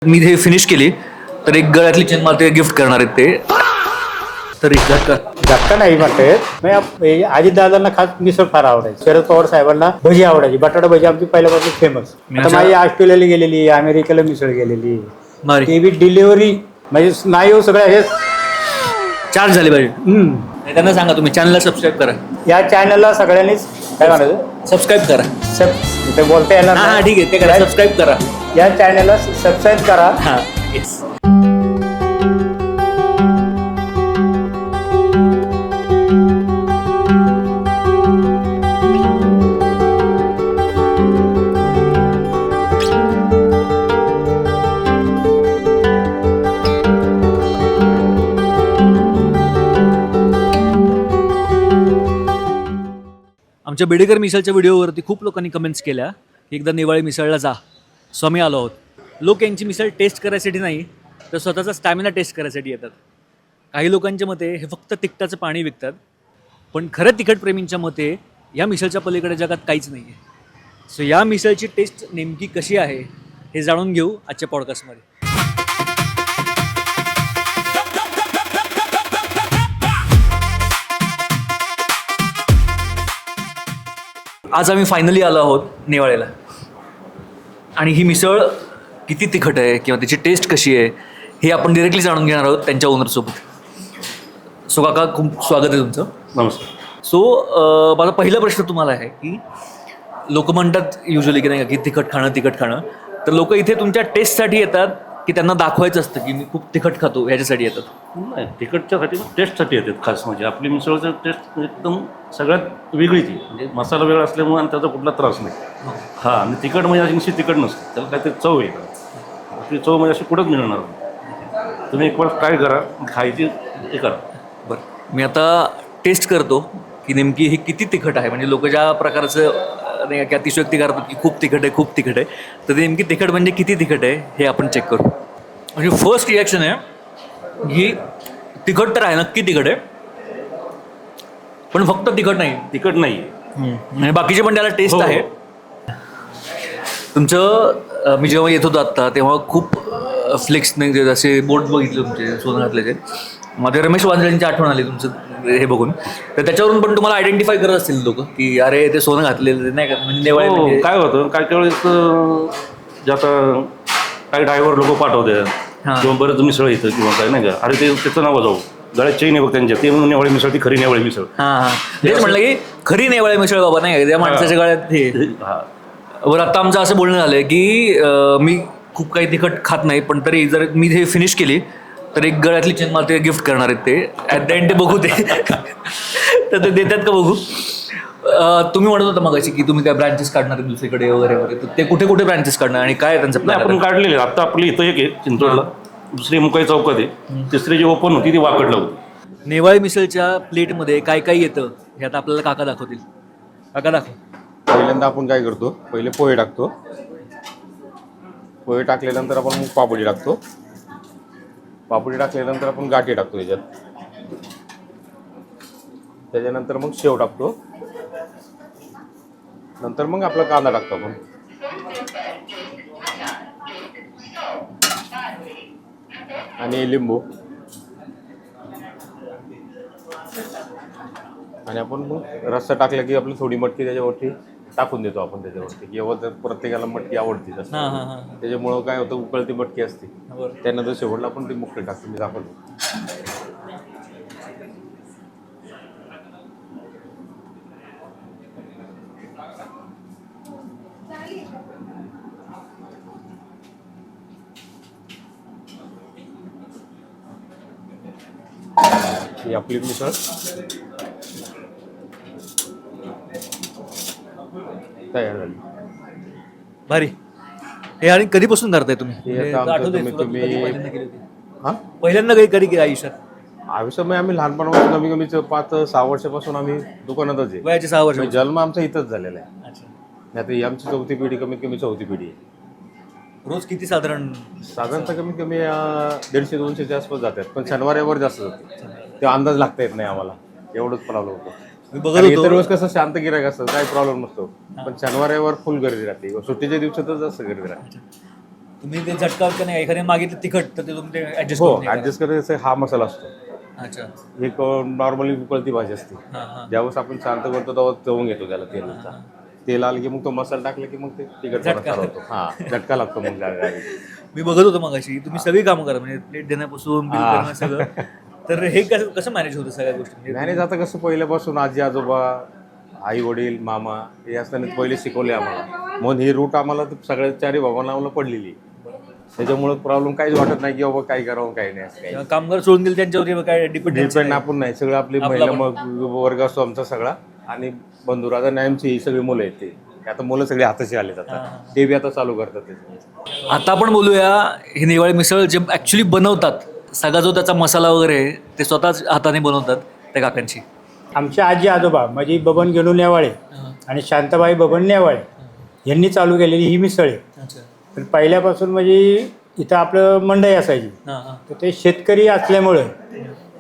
मी हे फिनिश केली तर एक गळ्यातली चेन मला ते गिफ्ट करणार आहेत ते. तर झटका नाही म्हणते. अजित दादांना खास मिसळ फार आवडायची. शरद पवार साहेबांना भजी आवडायची. बटाटा भजी आमची पहिल्यापासून फेमस. माझी ऑस्ट्रेलियाला गेलेली, अमेरिकेला मिसळ गेलेली, टीव्ही डिलिव्हरी म्हणजे स्नायू सगळ्या हे चार्ज झाले पाहिजे. त्यांना सांगा तुम्ही चॅनलला सबस्क्राईब करा. या चॅनलला सगळ्यांनीच काय म्हणायचं सबस्क्राईब करा. ते बोलता येणार हा ठीक आहे ते करा. सबस्क्राईब करा. या चॅनलला सबस्क्राईब करा. हा येस. आमच्या बेडेकर मिसळच्या व्हिडिओवरती खूप लोकांनी कमेंट्स केल्या की एकदा नेवाळी मिसळला जा. सो आम्ही आलो आहोत. लोक यांची मिसळ टेस्ट करायसाठी नाही तर स्वतःचा स्टॅमिना टेस्ट करायसाठी येतात. काही लोकांच्या मते हे फक्त तिखटाचं पाणी विकतात, पण खरं तिखटप्रेमींच्या मते या मिसळच्या पलीकडे जगात काहीच नाही आहे. सो या मिसळची टेस्ट नेमकी कशी आहे हे जाणून घेऊ आजच्या पॉडकास्टमध्ये. आज आम्ही फायनली आलो आहोत नेवाळ्याला आणि ही मिसळ किती तिखट आहे किंवा त्याची टेस्ट कशी आहे हे आपण डिरेक्टली जाणून घेणार आहोत त्यांच्या ओनरसोबत. सो काका खूप स्वागत आहे तुमचं. नमस्कार. सो माझा पहिला प्रश्न तुम्हाला आहे की लोक म्हणतात युजली की नाही का की तिखट खाणं, तर लोक इथे तुमच्या टेस्टसाठी येतात की त्यांना दाखवायचं असतं की मी खूप तिखट खातो ह्याच्यासाठी येतात? नाही, तिखटच्यासाठी टेस्टसाठी येतात. खास म्हणजे आपली मिसळचं टेस्ट एकदम सगळ्यात वेगळीच आहे. म्हणजे मसाला वेगळा असल्यामुळे आणि त्याचा कुठला त्रास नाही. हा, आणि तिखट म्हणजे अशी निश्चित तिखट नसते, त्याला काहीतरी चव आहे. आपली चव म्हणजे अशी कुठंच मिळणार नाही. तुम्ही एक वेळ ट्राय करा, खायची हे करा. बरं, मी आता टेस्ट करतो की नेमकी हे किती तिखट आहे. म्हणजे लोक ज्या प्रकारचं नाही की अतिशयोक्ती करतात की खूप तिखट आहे, तर ते नेमकी तिखट म्हणजे किती तिखट आहे हे आपण चेक करू. म्हणजे फर्स्ट रिॲक्शन आहे की तिखट तर आहे, नक्की तिखट आहे, पण फक्त तिखट नाही. तिखट नाही म्हणजे बाकीचे पण त्याला टेस्ट आहे. तुमचं मी जेव्हा येत होतो आत्ता तेव्हा खूप फ्लेक्स नाही असे बोर्ड बघितले तुमचे सोनं घातल्याचे. माझे रमेश वांजळेंची आठवण आली तुमचं हे बघून. तर त्याच्यावरून पण तुम्हाला आयडेंटिफाय करत असतील लोक की अरे ते सोनं घातलेलं नाही का. म्हणजे नेवाळे म्हणजे काय होतं, काय वेळेस जे आता काही ड्रायव्हर लोक पाठवतात किंवा बरंच मिसळ येतं किंवा काय नाही का, अरे ते त्याचं नाव जाऊ गळ्यात चेन आहे बघ त्यांच्या, ते म्हणून नेवाळी मिसळ, ती खरी नेवाळी मिसळ. हां तेच म्हटलं की खरी नेवाळे मिसळ बाबा नाही का त्या माणसाच्या गळ्यात हे. बरं, आता आमचं असं बोलणं झालं की मी खूप काही तिखट खात नाही, पण तरी जर मी हे फिनिश केली तर एक गळ्यातली चेन मला ते गिफ्ट करणार आहेत ते. ॲट द एंड ते बघू ते तर ते देतात का बघू. तुम्ही म्हणत होता मगाशी की तुम्ही काय ब्रँचेस काढणार आहे दुसरीकडे वगैरे, तर ते कुठे कुठे ब्रँचेस काढणार आणि काय त्यांचं प्लॅन? आपण काढलेले आता आपली इथं एक आहे चिंचवडला, दुसरी मुकाई चौकात आहे, तिसरी जी ओपन होती ती वाकडला होती. नेवाळी मिसळच्या प्लेटमध्ये काय काय येतं हे आता आपल्याला काका दाखवतील. काका दाखव. पहिल्यांदा आपण काय करतो, पहिले पोहे टाकतो. पोहे टाकल्यानंतर आपण पापडी टाकतो. पापडी टाकल्यानंतर आपण गाठी टाकतो त्याच्यात. त्याच्यानंतर मग शेव टाकतो. नंतर मग आपला कांदा टाकतो आपण. आणि लिंबू. आणि आपण मग रस्सा टाकला की आपली थोडी मटकी त्याच्यावरती टाकून देतो आपण त्याच्यावरती. किंवा जर प्रत्येकाला मटकी आवडते जास्त, त्याच्यामुळं काय होतं, उकळती मटकी असते, त्यानंतर शेवटला आपण ती मुकळी टाकतो. मी दाखवतो. ही आपली मिसळ तयार झाली. भारी. हे आणि कधीपासून करताय तुम्ही? हे आता आमचं तुम्ही हां पहिल्यांदा कधी केलं आयुष्यात? आयुष्यामध्ये आम्ही लहानपणापासून कमी कमी 5-6 वर्षापासून आम्ही दुकानातच आहे. वयाचे 6 वर्ष. म्हणजे जन्म आमचा इथंच झालेला आहे. आता ही आमची 4थी पिढी, कमीत कमी 4थी पिढी आहे. रोज किती साधारणतः कमीत कमी 150-200च्या आसपास जातात, पण शनिवार जास्त जाते. ते अंदाज लागता येत नाही आम्हाला, एवढंच प्रॉब्लेम होतो. मी बघत होतो इतर वेळेस कसं शांत गिरायक असतं, काही प्रॉब्लेम नसतो, पण शनिवार फुल गर्दी राहते. सुट्टीच्या दिवसातच जास्त गर्दी राहते. तुम्ही ते झटका का नाही एखाद्या मागितलं तिखट तर ते तुम्ही ते ऍडजस्ट हो करून हे करा. ऍडजस्ट करायचं हा मसाला असतो. अच्छा. एक नॉर्मली उकळती भाजी असते. ज्यावेळेस आपण शांत करतो तेव्हा तळून घेतो त्याला तेलाचा. तेल आलं की मग तो मसाला टाकला की मग ते तिखटपणा चालू होतो. हा झटका लागतो मग मी बघत होतो मगाशी तुम्ही सगळी कामं करा म्हणजे प्लेट देण्यापासून बिल करणं सगळं. तर हे कसं मॅनेज होतं सगळ्या गोष्टी? मॅनेज आता कसं पहिल्यापासून आजी आजोबा आई वडील मामा हे असताना पहिले शिकवले आम्हाला. म्हणून ही रूट आम्हाला सगळ्या चारी भावांना आम्हाला पडलेली. त्याच्यामुळे प्रॉब्लेम काहीच वाटत नाही की बाबा काय करावं काय नाही असं काही. कामगार सोडून गेले त्यांच्यावर काय डिपेंड आपण नाही सगळं आपली महिला मग वर्ग असतो आमचा सगळा आणि बंधू राजा नायमची ही सगळी मुलं आहेत ते आता मुलं सगळे हाताशी आलेत आता ते बी आता चालू करतात ते. आता आपण बोलूया ही नेवाळी मिसळ जे ॲक्च्युली बनवतात सगळा जो त्याचा मसाला वगैरे आहे ते स्वतःच हाताने बनवतात त्या काकांची. आमचे आजी आजोबा म्हणजे बबन गेनू नेवाळे आणि शांताबाई बबन नेवाळे यांनी चालू केलेली ही मिसळ आहे. पण पहिल्यापासून म्हणजे इथं आपलं मंडई असायची तर ते शेतकरी असल्यामुळं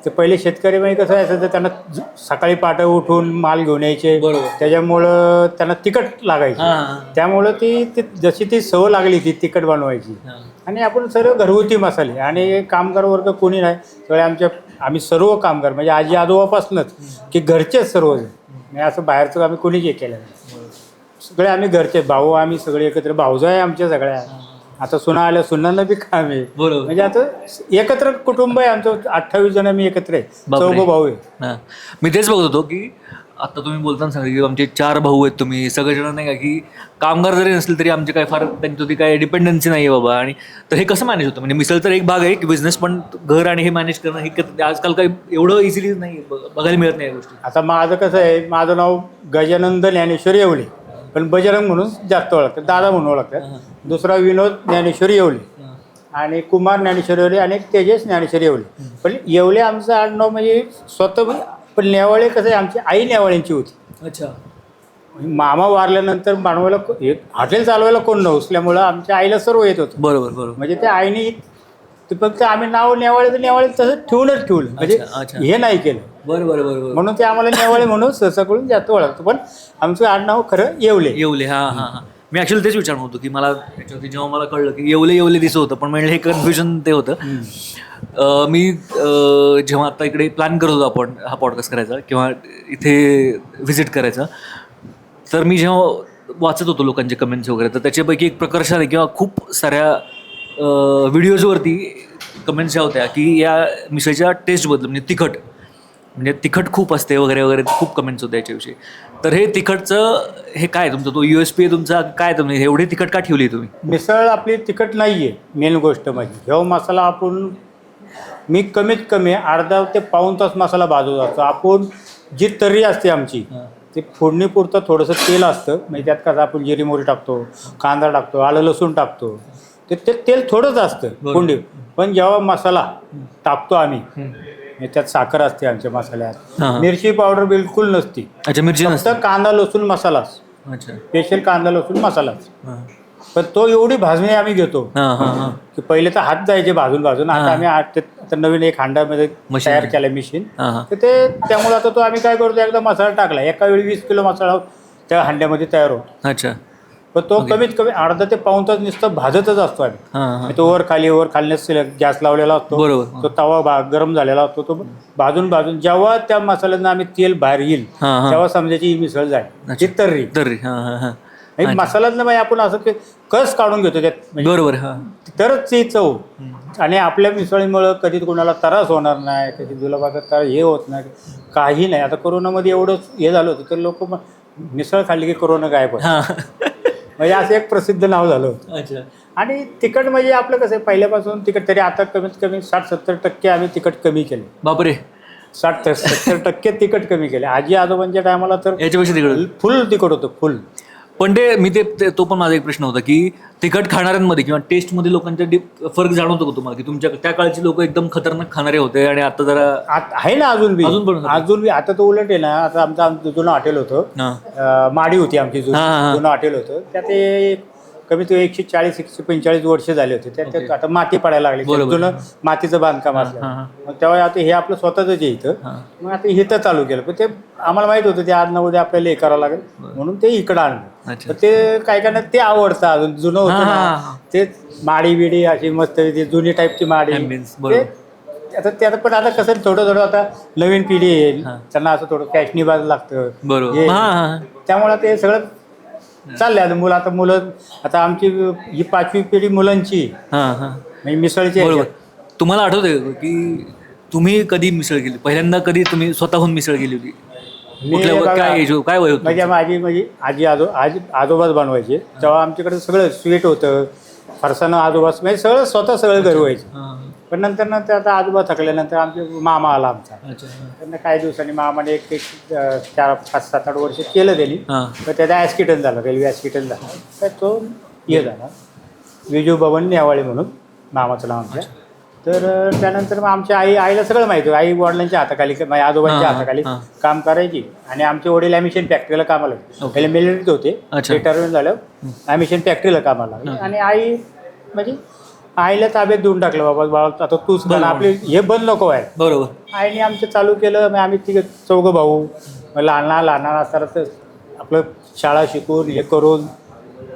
ते पहिले शेतकरी म्हणजे कसं असायचं त्यांना सकाळी पहाटे उठून माल घेऊन यायचे. त्याच्यामुळं त्यांना तिखट लागायची. त्यामुळं ती जशी ती सवय लागली ती तिखट बनवायची. आणि आपण सर्व घरगुती मसाले आणि कामगार वर्ग कोणी नाही सगळे आम्ही सर्व कामगार म्हणजे आजी आजोबापासूनच की घरचेच सर्व म्हणजे असं बाहेरचं आम्ही कोणीच हे केलं नाही. सगळे आम्ही घरचे भाऊ आम्ही सगळे एकत्र भाऊजो आहे आमच्या सगळ्या. आता सुना आल्या सुनांना बी काम आहे म्हणजे आता एकत्र कुटुंब आहे आमचं 28 जण आम्ही एकत्र आहे. 4 भाऊ आहे. मी तेच बघत होतो की आता तुम्ही बोलताना सांगितलं की आमचे 4 भाऊ आहेत तुम्ही सगळेजण नाही का की कामगार जरी नसले तरी आमचे काय फार त्यांची काय डिपेंडन्सी नाही आहे बाबा. आणि तर हे कसं मॅनेज होतं म्हणजे मिसळ तर एक भाग आहे की बिझनेस पण घर आणि हे मॅनेज करणं हे आजकाल काही एवढं इझिली नाही बघायला मिळत नाही या गोष्टी. आता माझं कसं आहे माझं नाव गजानंद ज्ञानेश्वर येवले पण बजरंग म्हणून जास्त ओळखतात दादा म्हणून ओळखतात. दुसरा विनोद ज्ञानेश्वर येवले आणि कुमार ज्ञानेश्वर येवले आणि तेजस ज्ञानेश्वर येवले. पण येवले आमचं आडनाव म्हणजे स्वतः पण नेवाळे कसं आहे आमची आई नेवाळ्यांची होती. अच्छा. मामा वारल्यानंतर बनवायला हॉटेल चालवायला कोण नसल्यामुळं आमच्या आईला सर्व येत होतं. बरोबर बरोबर. म्हणजे त्या आईने ते फक्त आम्ही नाव नेवाळे तर नेवाळे तसं ठेवलं म्हणजे हे नाही केलं. बरोबर बरोबर. म्हणून ते आम्हाला नेवाळे म्हणून सहसाकडून जास्त ओळखतो. पण आमचं आडनाव खरं येवले. येवले हां. मी ॲक्च्युली तेच विचारणार होतो की मला त्याच्यावरती जेव्हा मला कळलं की येवले दिसत होतं पण म्हणजे हे कन्फ्युजन ते होतं. मी जेव्हा आता इकडे प्लॅन करत होतो आपण हा पॉडकास्ट करायचा किंवा इथे व्हिजिट करायचा तर मी जेव्हा वाचत होतो लोकांचे कमेंट्स वगैरे तर त्याच्यापैकी एक प्रकर्षाने किंवा खूप साऱ्या व्हिडिओजवरती कमेंट्स ज्या होत्या की या मिसळच्या टेस्टबद्दल म्हणजे तिखट खूप असते वगैरे वगैरे खूप कमेंट्स होते याच्याविषयी. तर हे तिखटचं हे काय तुमचं तो USP आहे तुमचा काय तुम्ही एवढे तिखट का ठेवली तुम्ही? मिसळ आपली तिखट नाही आहे मेन गोष्ट म्हणजे ह्यो मसाला आपण मी कमीत कमी अर्धा ते पाऊण तास मसाला भाजत असतो. आपण जी तर्री असते आमची ते फोडणीपुरतं थोडंसं तेल असतं म्हणजे त्यात कसं आपण जिरी मोहरी टाकतो कांदा टाकतो आलं लसूण टाकतो ते तेल थोडंच असतं फोडणी. पण जेव्हा मसाला टाकतो आम्ही त्यात साखर असते आमच्या मसाल्यात मिरची पावडर बिलकुल नसती. अच्छा. मिरची फक्त कांदा लसूण मसालाच. अच्छा. स्पेशल कांदा लसूण मसालाच. पण तो एवढी भाजणी आम्ही घेतो की पहिले तर हात जायचे भाजून आता आम्ही आता नवीन एक हांड्यामध्ये तयार केलं मशीन तर ते त्यामुळे आता तो आम्ही काय करतो एकदा मसाला टाकला एका वेळी 20 किलो मसाला त्या हांड्यामध्ये तयार होतो. अच्छा. पण तो कमीत कमी अर्धा ते पाऊण तास नुसतं भाजतच असतो आम्ही. तो वर खाली गॅस लावलेला असतो तो तवा गरम झालेला असतो तो भाजून जेव्हा त्या मसाल्यांना आम्ही तेल बाहेर येईल तेव्हा समजायची ही मिसळ जाईल. तर्री मसाल्यातलं म्हणजे आपण असं कस काढून घेतो त्यात बरोबर तरच ती चव. आणि आपल्या मिसळीमुळं कधी कोणाला त्रास होणार नाही कधी जुलाबाचा हे होत नाही काही नाही. आता कोरोनामध्ये एवढं हे झालं होतं तर लोक मिसळ खाल्ली की कोरोना गायब म्हणजे असं एक प्रसिद्ध नाव झालं होतं. आणि तिखट म्हणजे आपलं कसं आहे पहिल्यापासून तिखट तरी आता कमीत कमी 60-70% आम्ही तिखट कमी केले. बापरे. 60-70% तिखट कमी केले. आजी आजोबांच्या टायमाला तर याच्यापेक्षा तिखट फुल तिखट होतं फुल. पण ते तो पण माझा एक प्रश्न होता की तिखट खाणाऱ्यांमध्ये किंवा टेस्टमध्ये लोकांच्या फरक जाणवतो का तुम्हाला की तुमच्या त्या काळची लोक एकदम खतरनाक खाणारे होते आणि आता जरा आहे ना अजून बी आता तो उलट आहे ना. आता आमचं जुनं हॉटेल होतं माडी होती आमची जुनं हॉटेल होतं त्यात कमीत कमी 140-145 वर्ष झाले होते. त्यात आता माती पडायला लागली. बरोबर. जुनं मातीचं बांधकाम असलं. मग तेव्हा आता हे आपलं स्वतःच आहे इथं. मग आता इथं चालू केलं. पण ते आम्हाला माहित होतं ते आज ना उद्या आपल्याला हे करावं लागेल म्हणून ते इकडं आणलं. अच्छा. तर ते काय करणार ते आवडतं अजून जुनं होतं ना ते माडी बिडी अशी मस्त ती जुनी टाईपची माडी. Ambience, बरोबर. ते आता पण आता कसं थोडं थोडं आता नवीन पिढी येईल त्यांना असं थोडं फॅशनी बाज लागतं. बरोबर. त्यामुळे ते सगळं चाललंय. आता मुलं आता आमची ही 5वी पिढी मुलांची म्हणजे मिसळची आहे. बरोबर. तुम्हाला आठवतंय की तुम्ही कधी मिसळ केली पहिल्यांदा? कधी तुम्ही स्वतःहून मिसळ केली होती? काय age, काय वय होतं? म्हणजे आजोबाच बनवायचे तेव्हा आमच्याकडे सगळं स्वीट होतं. फरसाणं आजोबा म्हणजे सगळं घरी व्हायचं. पण नंतर आता आजोबा थकल्यानंतर आमचे मामा आला आमचा. त्यांना काही दिवसांनी मामाने एक 4-5-7-8 वर्ष केलं त्यांनी. तर त्याचा ॲस्किटन झालं, रेल्वे ॲस्किटन झाला. तर तो हे झाला विजू भवन नेवाळे म्हणून मामाचं नाव आमच्या. तर त्यानंतर मग आमच्या आईला सगळं माहिती. आई वडिलांच्या हाताखाली माझ्या आजोबांच्या हाताखाली काम करायची. आणि आमचे वडील ॲमिशन फॅक्टरीला कामाला होते. पहिले मिलिटरीत होते. रिटायरमेंट झालं ॲमिशन फॅक्टरीला कामाला लागले. आणि आई म्हणजे आईला ताब्यात देऊन टाकलं, बाबा आता तूच बन, आपले हे बंद नको आहे. बरोबर. आईने आमचं चालू केलं. मग आम्ही चौघं भाऊ लहान असताना तर आपलं शाळा शिकून हे करून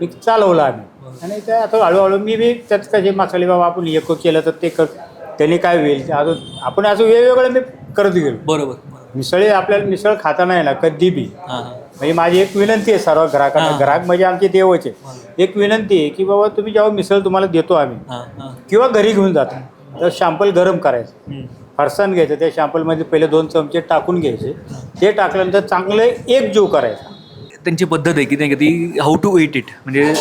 चालवलं आम्ही. आणि ते आता हळूहळू मी बी त्यात कसे मसाले बाबा आपण हे केलं तर ते त्यांनी काय होईल अजून आपण असं वेगवेगळं मी करत गेलो. बरोबर. मिसळी आपल्याला मिसळ खाता नाही ना कधी बी. म्हणजे माझी एक विनंती आहे सर्व ग्राहकांना. ग्राहक म्हणजे आमचे देवच आहे. एक विनंती आहे की बाबा तुम्ही जेव्हा मिसळ तुम्हाला देतो आम्ही किंवा घरी घेऊन जातो तर शॅम्पल गरम करायचं. फरसाण घ्यायचं, त्या शॅम्पलमध्ये पहिले 2 चमचे टाकून घ्यायचे. ते टाकल्यानंतर चांगलं एक जीव करायचा. त्यांची पद्धत आहे की नाही ती हाऊ टू ईट इट, म्हणजे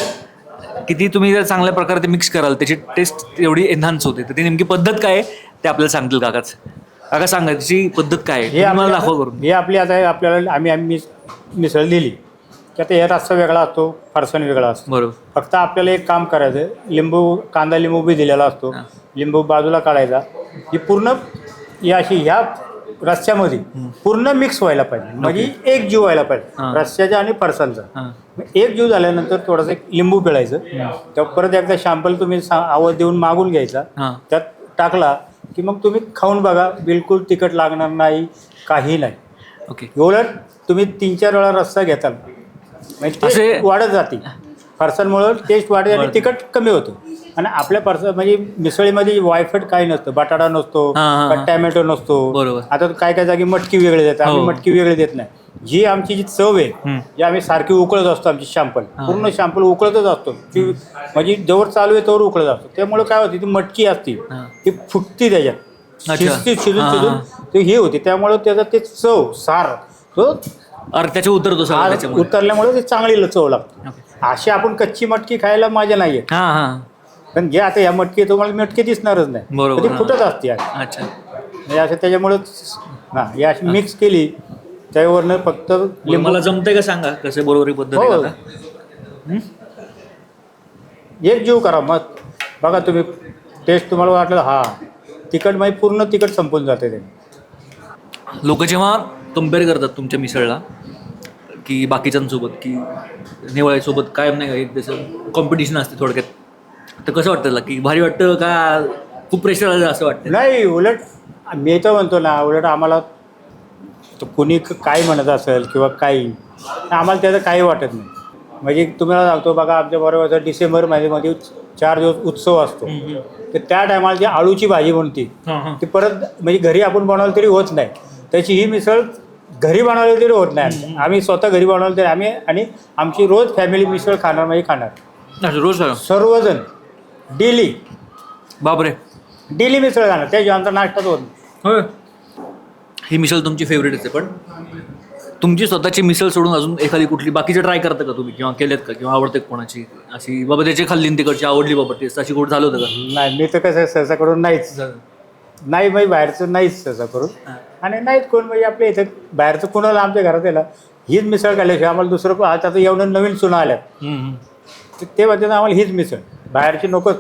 किती तुम्ही जर चांगल्या प्रकारे ते मिक्स कराल त्याची टेस्ट एवढी एन्हान्स होते. तर ती नेमकी पद्धत काय आहे ते आपल्याला सांगतील काका सांगा त्याची पद्धत काय आहे मला दाखवा करून. हे आपली आता आपल्याला आम्ही मिसळ दिली की आता हे रस्सा वेगळा असतो, फरसाण वेगळा असतो. बरोबर. फक्त आपल्याला एक काम करायचं, कांदा लिंबू बी दिलेला असतो. लिंबू बाजूला काढायचा. ही पूर्ण ह्या रस्स्यामध्ये पूर्ण मिक्स व्हायला पाहिजे. म्हणजे एक जीव व्हायला पाहिजे रस्स्याचा आणि फरसाणचा. एक जीव झाल्यानंतर थोडंसं एक लिंबू पिळायचं. तेव्हा परत एकदा शॅम्पल तुम्ही आवाज देऊन मागून घ्यायचा. त्यात टाकला की मग तुम्ही खाऊन बघा, बिलकुल तिखट लागणार नाही, काही नाही. ओके. उलट तुम्ही 3-4 वेळा रस्सा घेताल म्हणजे टेस्ट वाढत जाते. फरसाणमुळं टेस्ट वाढते आणि तिखट कमी होतं. आणि आपल्या म्हणजे मिसळीमध्ये वायफट काही नसतं, बटाटा नसतो, टॅमॅटो नसतो. आता काय जागी मटकी वेगळी देतात, आम्ही मटकी वेगळी देत नाही. जी आमची जी चव आहे जी आम्ही सारखी उकळत असतो, आमची शॅम्पल पूर्ण शॅम्पल उकळतच असतो. म्हणजे जवळ चालू आहे तोवर उकळत असतो. त्यामुळे काय होते ती मटकी असते ती फुटती त्याच्यात शिजून ते हे होते. त्यामुळे त्याचा ते चव सार तो त्याच्या उतरल्यामुळे ते चांगली चव लागते. अशी आपण कच्ची मटकी खायला मजा नाहीये. पण जे आता या मटकी तुम्हाला मटकी दिसणारच नाही, कधी फुटत असते. म्हणजे असं त्याच्यामुळे हे अशी मिक्स केली त्यावरनं फक्त मला जमतंय का सांगा कसं बरोबरी पद्धत. एक जीव करा मग बघा तुम्ही टेस्ट तुम्हाला वाटलं तिखट म्हणजे पूर्ण तिखट संपून जाते. ते लोक जेव्हा कम्पेअर करतात तुमच्या मिसळला की बाकीच्यांसोबत की नेवाळ्यासोबत कायम नाही एक त्याचं कॉम्पिटिशन असते थोडक्यात, तर कसं वाटतं की भारी वाटतं का खूप प्रेशर आलं असं वाटतं? नाही, उलट मी तर म्हणतो ना, उलट आम्हाला कुणी काय म्हणत असेल किंवा काही आम्हाला त्याचं काही वाटत नाही. म्हणजे तुम्हाला सांगतो बघा आमच्या बरोबर डिसेंबर महिन्यामध्ये 4 दिवस उत्सव असतो. तर त्या टायमाला जी आळूची भाजी बनते ती परत म्हणजे घरी आपण बनवलं तरी होत नाही. त्याची ही मिसळ घरी बनवली तरी होत नाही. आम्ही स्वतः घरी बनवलं तरी आम्ही आणि आमची रोज फॅमिली मिसळ खाणार म्हणजे खाणार रोज सर्वजण डेली. बापरे, डेली मिसळ खाणार, त्याशिवाय आमचा नाश्ताच होत नाही. ही मिसळ तुमची फेवरेटच आहे. पण तुमची स्वतःची मिसळ सोडून अजून एखादी कुठली बाकीचे ट्राय करता का तुम्ही किंवा केलेत का किंवा आवडते कोणाची अशी बाबा त्याची खाल्ली तिकडची आवडली बाबा टेस्ट अशी कुठं झालं होतं का? नाही, मी तर कसं सहसा करून नाहीच नाही म्हणजे बाहेरचं नाहीच सहसा करून. आणि नाहीच कोण म्हणजे आपल्या इथं बाहेरचं कोणाला आमच्या घरात यायला हीच मिसळ खाल्ल्याशिवाय आम्हाला दुसरं आता एवढं नवीन सुना आल्यात ते म्हणतात आम्हाला हीच मिसळ, बाहेरची नकोच.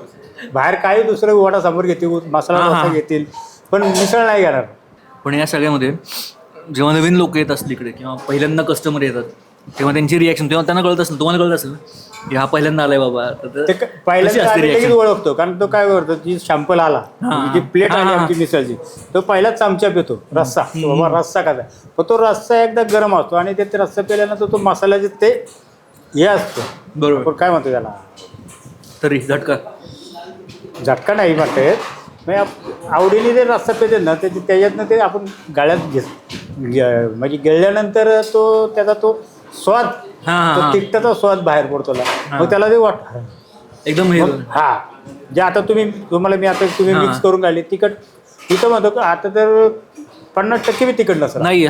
बाहेर काही दुसरं वडा समोर घेतील, मसाला डोसा घेतील, पण मिसळ नाही घेणार. पण या सगळ्यामध्ये जेव्हा नवीन लोक येत असतील इकडे किंवा पहिल्यांदा कस्टमर येतात तेव्हा त्यांची रिॲक्शन तेव्हा त्यांना कळत असेल, तुम्हाला कळत असेल ना की हा पहिल्यांदा आलाय बाबा. ते पहिल्यांदा आम्ही लगेच ओळखतो, कारण तो काय करतो, जी शॅम्पल आला, जी प्लेट आली आमची मिसळची, तो पहिला चमचा पितो रस्सा, बाबा रस्सा कसा, पण तो रस्सा एकदा गरम असतो आणि ते रस्सा पिल्यानंतर तो मसाल्याचे ते हे असतो. बरोबर. पण काय म्हणतो त्याला, तरी झटका झटका नाही म्हणते, आवडीने ते रस्सा पिते ना, त्याच्यातनं ते आपण गाळ्यात म्हणजे गिळल्यानंतर तो त्याचा तो स्वाद, तो तिखटाचा स्वाद बाहेर पडतो ना, मग त्याला ते एकदम हे हा. जे आता तुम्हाला मी आता तुम्ही मिक्स करून घाले तिखट, तिथं म्हणतो का आता तर 50% मी तिखट नसतं नाही.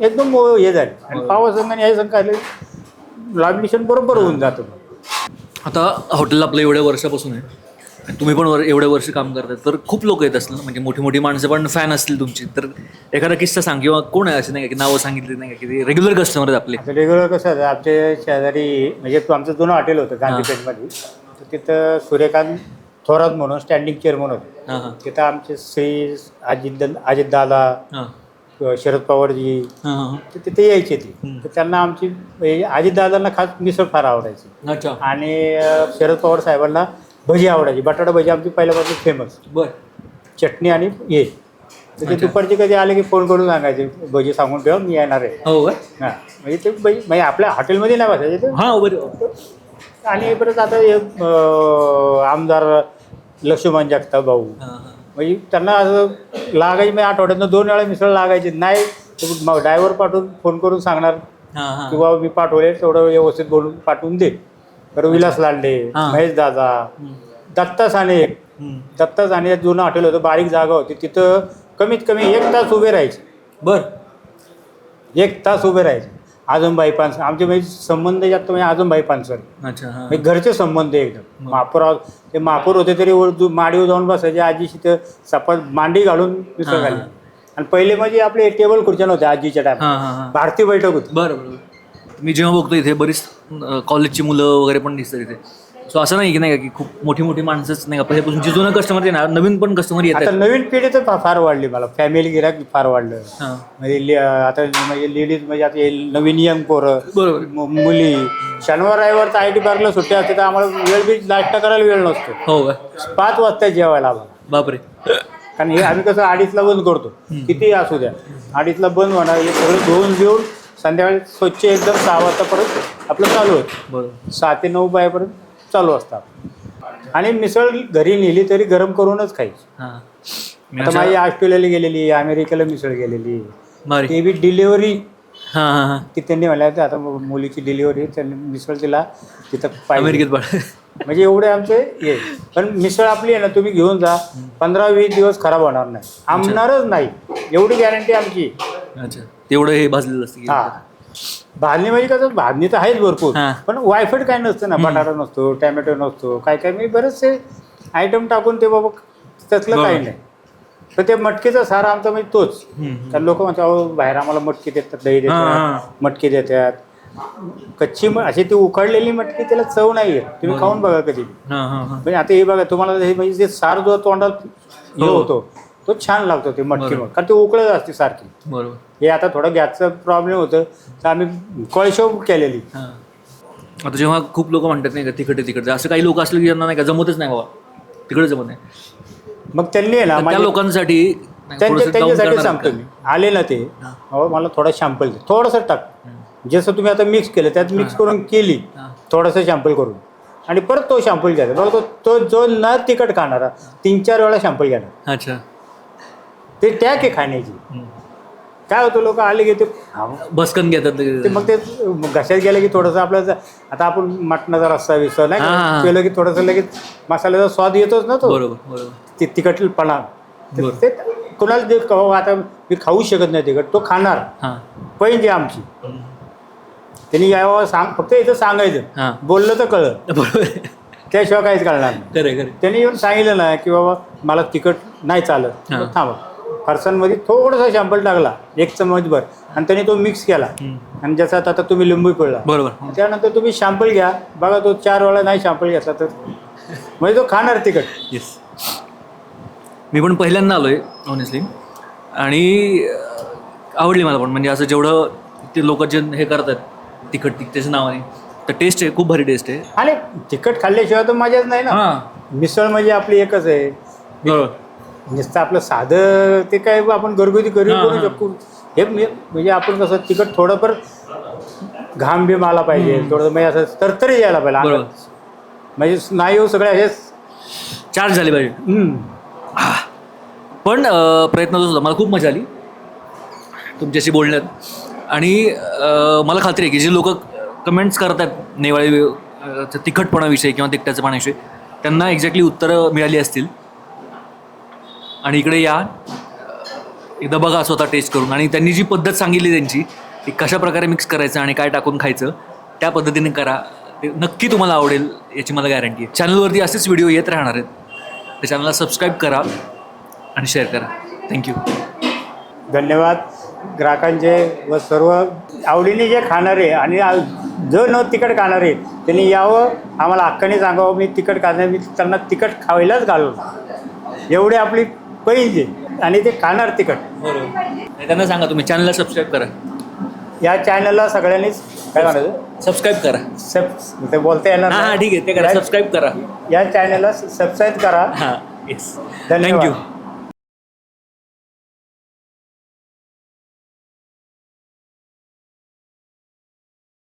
एकदम हे झाले आणि पावासंग आणि हे संग खाल्ले लॉमिनेशन बरोबर होऊन जातं. आता हॉटेल आपलं एवढ्या वर्षापासून आहे, तुम्ही पण एवढ्या वर्ष काम करताय, तर खूप लोक येत असतील ना, म्हणजे मोठी मोठी माणसं पण फॅन असतील तुमची, तर एखादा किस्सा सांग, किंवा कोण आहे असे नाही का की नावं सांगितली नाही का की ते रेग्युलर कस्टमर आहेत आपले. रेग्युलर कसं आहे, आमच्या शेजारी म्हणजे आमचं जुनं हॉटेल होतं गांधीपेठमध्ये, तर तिथं सूर्यकांत थोरात म्हणून स्टँडिंग चेअरमन होते. तिथं आमचे श्री अजितदादा, शरद पवारजी तिथे यायचे ते, तर त्यांना आमची अजितदादांना खास मिसळ फार आवडायची आणि शरद पवार साहेबांना भजी आवडायची, बटाटा भजी आमची पहिल्यापासून फेमस. चटणी आणि हे, तर ते दुपारचे कधी आले की फोन करून सांगायचे भजी सांगून ठेवा मी येणार आहे. हो का? हां, म्हणजे ते भजी म्हणजे आपल्या हॉटेलमध्ये नाही बसायचे ते. हां बरोबर. आणि परत आता हे आमदार लक्ष्मण जगताप भाऊ, म्हणजे त्यांना असं लागायची, म्हणजे आठवड्यातनं 2 वेळा मिसळ लागायची नाही, मग ड्रायव्हर पाठवून फोन करून सांगणार की बाबा मी पाठवले, तेवढं व्यवस्थित बोलून पाठवून दे. तर विलास लांडे, महेश दादा, दत्ता साने जुनं हॉटेल होतं, बारीक जागा होती, तिथं कमीत कमी 1 तास उभे राहायचे. 1 तास उभे राहायचे. आजमबाई पानसर आमचे म्हणजे संबंध जास्त, म्हणजे आजमबाई पानसर म्हणजे घरचे संबंध एकदम. महापौर होते तरी माडीवर जाऊन बसायचे, आजीशी तर सपाट मांडी घालून मिसळ घाली. आणि पहिले म्हणजे आपले टेबल खुर्च्या नव्हत्या आजीच्या टाइम, भारतीय बैठक होती. बरं. मी जेव्हा बघतो इथे बरीच कॉलेजची मुलं वगैरे पण दिसतात इथे, सो असं नाही की नाही का की खूप मोठी मोठी माणसंच नाही का, पहिल्यापासून जी जुनं कस्टमर येणार, नवीन पण कस्टमर येतात. आता नवीन पिढी तर फार वाढली, मला फॅमिली गिराक फार वाढलं. म्हणजे आता म्हणजे लेडीज म्हणजे आता नवीन यंग पोरं, मुली, शनिवार रविवार तर IT पार्कला सुट्टी असते, तर आम्हाला वेळ बी नाश्ता करायला वेळ नसतो. हो का? 5 वाजता जेवायला आम्हाला. बापरे. कारण हे आम्ही कसं 2:30ला बंद करतो, किती असू द्या 2:30ला बंद होणार, हे सगळं धुवून घेऊन संध्याकाळी स्वच्छ एकदम 6 वाजता परत आपलं चालू होतं. बरोबर. 6 ते 9 बायपर्यंत चालू असतात. आणि मिसळ घरी नेली तरी गरम करूनच खायची. आता माझी ऑस्ट्रेलियाला गेलेली, अमेरिकेला मिसळ गेलेली, ते बी डिलिव्हरी की त्यांनी म्हणलं आता मुलीची डिलिव्हरी, त्यांनी मिसळ तिला तिथं अमेरिकेत म्हणजे एवढे आमचे हे. पण मिसळ आपली आहे ना, तुम्ही घेऊन जा, 15-20 दिवस खराब होणार नाही, आंबणारच नाही, एवढी गॅरंटी आमची. अच्छा, तेवढं हे भाजलेलं असतं. हां, भाजणी म्हणजे कसं, भाजणी तर आहेच भरपूर, पण वायफट काय नसतं ना, बटाटा नसतो, टॅमॅटो नसतो, काय मी बरेचसे आयटम टाकून ते बाबा त्यातलं काही नाही. तर ते मटकीचा सारा आमचा म्हणजे तोच. तर लोक म्हणतात अहो बाहेर आम्हाला मटकी देतात, दही देतात, मटकी देतात, कच्ची अशी ती उकडलेली मटकी, त्याला चव नाही येत. तुम्ही खाऊन बघा कधी. म्हणजे आता हे बघा, तुम्हाला हे म्हणजे ते सार जो तोंडात हे होतो तो छान लागतो ते मटकी, कारण ते उकळत असते सारखी. बरोबर. हे आता थोडं गॅसचा प्रॉब्लेम होतं, तर आम्ही कोळशाव केलेली. आता जेव्हा खूप लोक म्हणतात नाही का तिखट, असं काही लोक असले की त्यांना नाही का जमतच नाही बाबा, तिकडे जमत नाही, मग त्यांनी आहे ना त्या लोकांसाठी त्यांच्यासाठी सांगतो मी, आले ना ते मला थोडा शॅम्पल दे, थोडंसं टाक, जसं तुम्ही आता मिक्स केलं त्यात मिक्स करून केली, थोडंसं शॅम्पल करून, आणि परत तो शॅम्पल घ्यायचा. बघा तो जो न तिखट खाणारा 3-4 वेळा शॅम्पल घेणार. अच्छा, ते टॅक आहे खाण्याची. काय होतं, लोक आले की ते बसकन घेतात, मग ते घशात गेलं की थोडंसं आपलं, आता आपण मटणाचा रस्सा विसर नाही केलं की थोडंसं लगेच मसाल्याचा स्वाद येतोच ना तो. बरोबर. ते तिखटपणा ते कुणाला देत का आता मी खाऊ शकत नाही तिखट, तो खाणार पाहिजे आमची. त्यांनी यावं फक्त इथं सांगायचं, बोललं तर कळलं, त्याशिवाय काहीच कळणार नाही. त्यांनी येऊन सांगितलं ना की बाबा मला तिखट नाही चालत, थांबा, फरसाणमध्ये थोडासा शॅम्पल टाकला 1 चमचभर, आणि त्यांनी तो मिक्स केला, आणि जसा आता तुम्ही लिंबू पिळला, बरोबर, त्यानंतर तुम्ही शॅम्पल घ्या, बघा तो 4 वेळा नाही शॅम्पल घेतला तर म्हणजे तो खाणार तिखट. येस, मी पण पहिल्यांदा आलोय ऑनेस्टली, आणि आवडली मला पण. म्हणजे असं जेवढं ते लोक जे हे करतात तिखट त्याच्या नावाने, तर टेस्ट आहे, खूप भारी टेस्ट आहे. आणि तिखट खाल्ल्याशिवाय तर मजाच नाही ना. हां मिसळ म्हणजे आपली एकच आहे. बरोबर. नुसतं आपलं साधं ते काय आपण घरगुती घरी हां, करू हां. शकतो. हे म्हणजे आपण कसं तिखट थोडंफार घाम बिम आला पाहिजे, थोडं म्हणजे असं तरतरी यायला पाहिजे बरोबर. अंगात. म्हणजे स्नायू सगळे असेच. चार्ज झाली पाहिजे. पण प्रयत्न तोच होता. मला खूप मजा आली तुमच्याशी बोलण्यात. आणि मला खात्री आहे की जे लोक कमेंट्स करतात नेवाळी तिखटपणाविषयी किंवा तिखटाच्या पाण्याविषयी, त्यांना एक्झॅक्टली उत्तरं मिळाली असतील. आणि इकडे या, एकदा बघा स्वतः टेस्ट करून. आणि त्यांनी जी पद्धत सांगितली त्यांची की कशा प्रकारे मिक्स करायचं आणि काय टाकून खायचं, त्या पद्धतीने करा. ते नक्की तुम्हाला आवडेल याची मला गॅरंटी आहे. चॅनलवरती असेच व्हिडिओ येत राहणार आहेत. त्या चॅनलला सबस्क्राईब करा आणि शेअर करा. थँक्यू. धन्यवाद ग्राहकांचे व सर्व आवडीने जे खाणारे आणि जो न तिखट खाणारे त्यांनी यावं, आम्हाला हक्काने सांगावं. मी तिखट खाणार, मी त्यांना तिखट खायलाच घालवलं. एवढी आपली पैज आहे आणि ते खाणार तिखट. बरोबर. त्यांना सांगा तुम्ही चॅनलला सबस्क्राईब करा. या चॅनलला सगळ्यांनीच काय म्हणायचं, सबस्क्राईब करा. ते बोलता येणार हां नाही. हां ठीक आहे, ते करा. सबस्क्राईब करा. या चॅनलला सबस्क्राईब करा. हां येस. धन्यवाद. थँक्यू.